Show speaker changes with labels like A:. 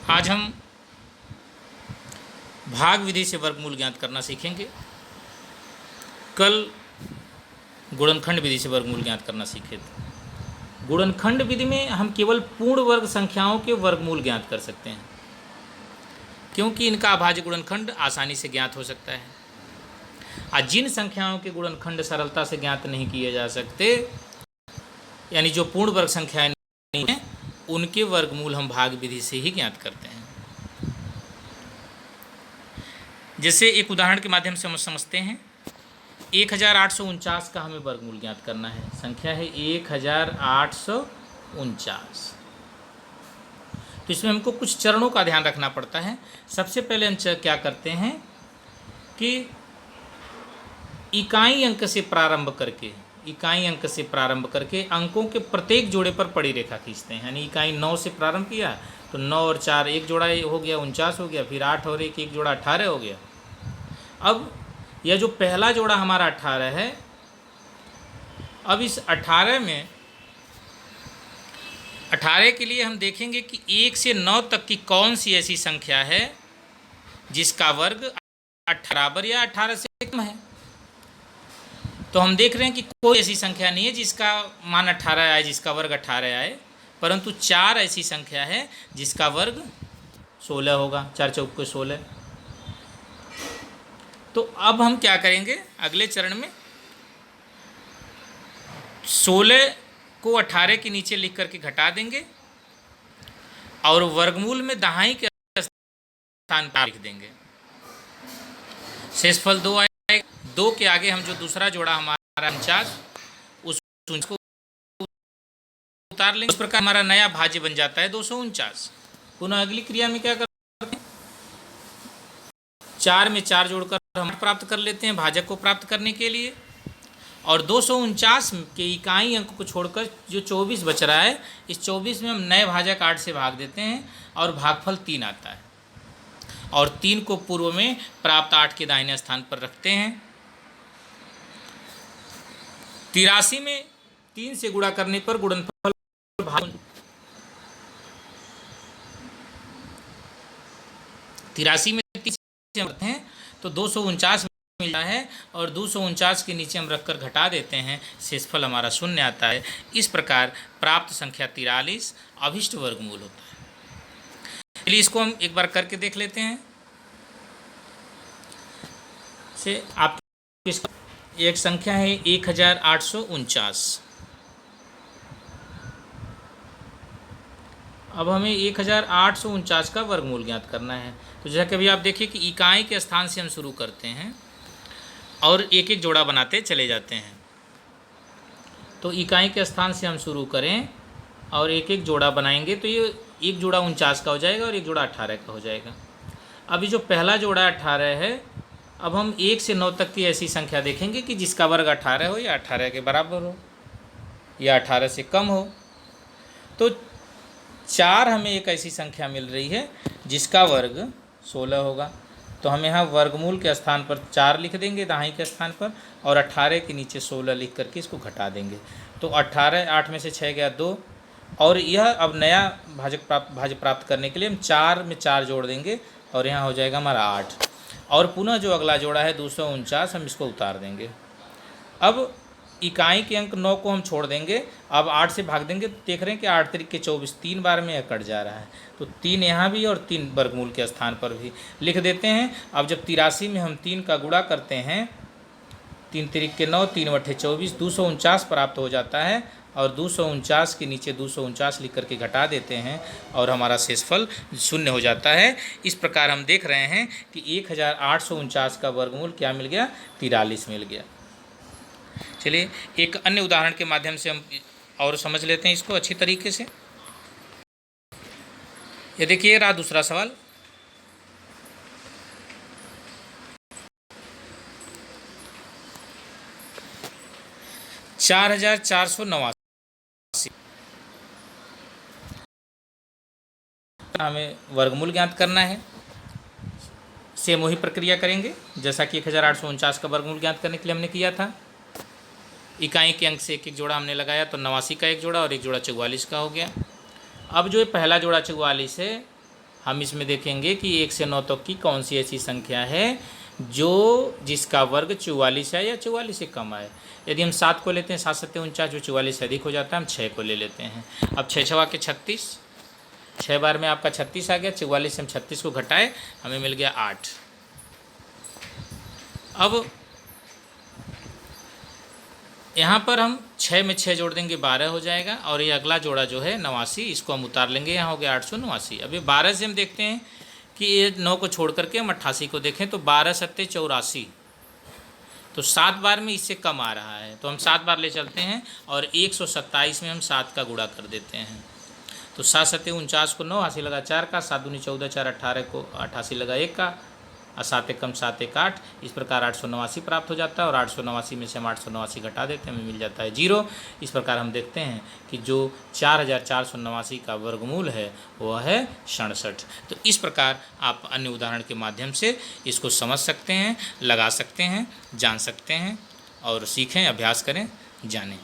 A: आज हम भाग विधि से वर्गमूल ज्ञात करना सीखेंगे। कल गुणनखंड विधि से वर्गमूल ज्ञात करना सीखे थे। गुणनखंड विधि में हम केवल पूर्ण वर्ग संख्याओं के वर्गमूल ज्ञात कर सकते हैं, क्योंकि इनका अभाज्य गुणनखंड आसानी से ज्ञात हो सकता है। आज जिन संख्याओं के गुणनखंड सरलता से ज्ञात नहीं किए जा सकते, यानी जो पूर्ण वर्ग संख्याएं नहीं हैं, उनके वर्गमूल हम भाग विधि से ही ज्ञात करते हैं। जैसे एक उदाहरण के माध्यम से हम समझते हैं। 1849 का हमें वर्गमूल ज्ञात करना है। संख्या है 1849। तो इसमें हमको कुछ चरणों का ध्यान रखना पड़ता है। सबसे पहले हम क्या करते हैं कि इकाई अंक से प्रारंभ करके अंकों के प्रत्येक जोड़े पर पड़ी रेखा खींचते हैं। यानी इकाई 9 से प्रारंभ किया तो 9 और 4 एक जोड़ा हो गया 49 हो गया, फिर 8 और 1 एक जोड़ा 18 हो गया। अब यह जो पहला जोड़ा हमारा 18 है, अब इस 18 में 18 के लिए हम देखेंगे कि 1 से 9 तक की कौन सी ऐसी संख्या है जिसका वर्ग 18 या 18 से कम है। तो हम देख रहे हैं कि कोई ऐसी संख्या नहीं है जिसका मान 18 आए, जिसका वर्ग 18 आए, परंतु 4 ऐसी संख्या है जिसका वर्ग 16 होगा। 4 चौक के 16। तो अब हम क्या करेंगे अगले चरण में, 16 को 18 के नीचे लिख करके घटा देंगे और वर्गमूल में दाहाई के स्थान पर लिख देंगे। शेषफल 2 आएगा। 2 के आगे हम जो दूसरा जोड़ा हमारा 49 उसको उतार लेंगे। उस प्रकार हमारा नया भाज्य बन जाता है 249। पुनः अगली क्रिया में क्या करते हैं, 4 में 4 जोड़कर हम प्राप्त कर लेते हैं भाजक को प्राप्त करने के लिए। और 249 के इकाई अंक को छोड़कर जो 24 बच रहा है, इस 24 में हम नए भाजक 8 से भाग देते हैं और भागफल 3 आता है। और 3 को पूर्व में प्राप्त 8 के दाहिने स्थान पर रखते हैं। 83 में 3 से गुणा करने पर गुणनफल 83 में 3 से करते हैं तो 249 मिलता है और 249 के नीचे हम रखकर घटा देते हैं, शेषफल हमारा 0 आता है। इस प्रकार प्राप्त संख्या 43 अभिष्ट वर्गमूल होता है। चलिए इसको हम एक बार करके देख लेते हैं। से आप एक संख्या है 1849। अब हमें 1849 का वर्गमूल ज्ञात करना है। तो जैसा कि अभी आप देखिए कि इकाई के स्थान से हम शुरू करते हैं और एक एक जोड़ा बनाते चले जाते हैं। तो इकाई के स्थान से हम शुरू करें और एक एक जोड़ा बनाएंगे तो ये एक जोड़ा 49 का हो जाएगा और एक जोड़ा 18 का हो जाएगा। अभी जो पहला जोड़ा 18 है, अब हम 1 से 9 तक की ऐसी संख्या देखेंगे कि जिसका वर्ग 18 हो या 18 के बराबर हो या 18 से कम हो। तो 4 हमें एक ऐसी संख्या मिल रही है जिसका वर्ग 16 होगा। तो हम यहाँ वर्गमूल के स्थान पर 4 लिख देंगे दाहिने के स्थान पर, और 18 के नीचे 16 लिख करके इसको घटा देंगे। तो 18, 8 में से 6 गया 2, और यह अब नया भाज्य प्राप्त करने के लिए हम 4 में 4 जोड़ देंगे और यहाँ हो जाएगा हमारा 8। और पुनः जो अगला जोड़ा है 249, हम इसको उतार देंगे। अब इकाई के अंक 9 को हम छोड़ देंगे। अब 8 से भाग देंगे तो देख रहे हैं कि 8 3 के 24, 3 बार में यह कट जा रहा है। तो 3 यहाँ भी और 3 वर्गमूल के स्थान पर भी लिख देते हैं। अब जब 83 में हम 3 का गुणा करते हैं, 3 3 के 9, 3 बटे 24, 249 प्राप्त हो जाता है। और 249 के नीचे 249 लिख करके घटा देते हैं और हमारा शेषफल 0 हो जाता है। इस प्रकार हम देख रहे हैं कि 1849 का वर्गमूल क्या मिल गया, 43 मिल गया। चलिए एक अन्य उदाहरण के माध्यम से हम और समझ लेते हैं इसको अच्छी तरीके से। ये देखिए रहा दूसरा सवाल। हमें वर्गमूल ज्ञात करना है। सेम वही प्रक्रिया करेंगे जैसा कि 1849 का वर्गमूल ज्ञात करने के लिए हमने किया था। इकाई के अंक से एक एक जोड़ा हमने लगाया तो 89 का एक जोड़ा और एक जोड़ा 44 का हो गया। अब जो पहला जोड़ा 44 है, हम इसमें देखेंगे कि 1 से 9 तक की कौन सी ऐसी संख्या है जो जिसका वर्ग 44 है या 44 से कम है। यदि हम 7 को लेते हैं, 7 7 49, जो 44 से अधिक हो जाता है, हम 6 को ले लेते हैं। अब 6 6 के 36, 6 बार में आपका 36 आ गया। 44 से हम 36 को घटाए, हमें मिल गया 8। अब यहाँ पर हम 6 में 6 जोड़ देंगे, 12 हो जाएगा। और ये अगला जोड़ा जो है 89, इसको हम उतार लेंगे, यहाँ हो गया 889। अब ये 12 से हम देखते हैं कि ये 9 को छोड़ करके हम 88 को देखें तो 12 सत्ते 84, तो 7 बार में इससे कम आ रहा है, तो हम 7 बार ले चलते हैं और 127 में हम 7 का गुणा कर देते हैं। तो 7 सत्ते 49 को 9, 80 लगा 4 का, 7 दूनी 14, 4 18 को 88 लगा 1 का, और 7 एक कम 7 1 8। इस प्रकार 889 प्राप्त हो जाता है। और 889 में से हम 889 घटा देते हैं, हमें मिल जाता है 0। इस प्रकार हम देखते हैं कि जो 4489 का वर्गमूल है वह है 67। तो इस प्रकार आप अन्य उदाहरण के माध्यम से इसको समझ सकते हैं, लगा सकते हैं, जान सकते हैं, और सीखें, अभ्यास करें, जानें।